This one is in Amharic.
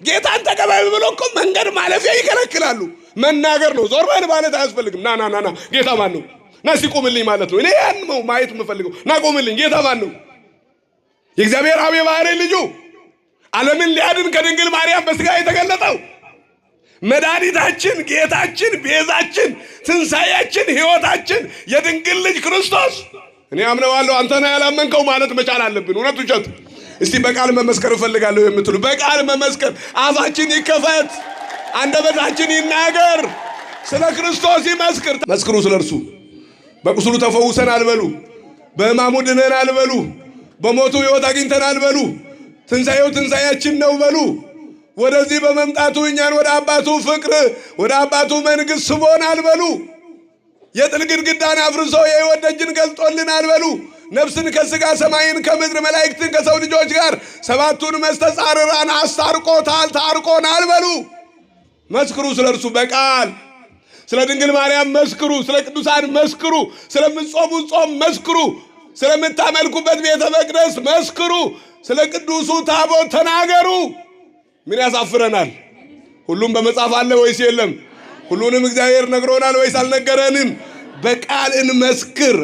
ጌታን ተቀበል ብሎ እኮ መንገድ ማለፊያ ይከለክላሉ። መናገር ነው። ዞር በል ማለት አያስፈልግም። ና ጌታ ማን ነው? ና ሲቆምልኝ ማለት ነው። እኔ ያን ነው ማየት የምፈልገው። ና ቆምልኝ። ጌታ ማን ነው? የእግዚአብሔር አብ የባሕርይ ልጁ ዓለምን ሊያድን ከድንግል ማርያም በሥጋ የተገለጠው መድኃኒታችን፣ ጌታችን፣ ቤዛችን፣ ትንሣኤያችን፣ ሕይወታችን የድንግል ልጅ ክርስቶስ እኔ አምነዋለሁ አንተ ነህ ያላመንከው ማለት መቻል አለብን። እውነት ውሸት? እስቲ በቃል መመስከር እፈልጋለሁ የምትሉ በቃል መመስከር፣ አፋችን ይከፈት፣ አንደበታችን ይናገር፣ ስለ ክርስቶስ ይመስክር። መስክሩ ስለ እርሱ። በቁስሉ ተፈውሰናል በሉ፣ በሕማሙ ድነናል በሉ፣ በሞቱ ሕይወት አግኝተናል በሉ፣ ትንሣኤው ትንሣኤያችን ነው በሉ። ወደዚህ በመምጣቱ እኛን ወደ አባቱ ፍቅር ወደ አባቱ መንግሥት ስቦናል በሉ። የጥል ግድግዳን አፍርሶ የሕይወት ደጅን ገልጦልናል በሉ። ነፍስን ከሥጋ ሰማይን ከምድር መላእክትን ከሰው ልጆች ጋር ሰባቱን መስተጻርራን አስታርቆታል፣ ታርቆናል በሉ። መስክሩ ስለ እርሱ በቃል። ስለ ድንግል ማርያም መስክሩ፣ ስለ ቅዱሳን መስክሩ፣ ስለምትጾሙት ጾም መስክሩ፣ ስለምታመልኩበት ቤተ መቅደስ መስክሩ፣ ስለ ቅዱሱ ታቦት ተናገሩ። ምን ያሳፍረናል? ሁሉም በመጽሐፍ አለ ወይስ የለም? ሁሉንም እግዚአብሔር ነግሮናል ወይስ አልነገረንም? በቃል እንመስክር።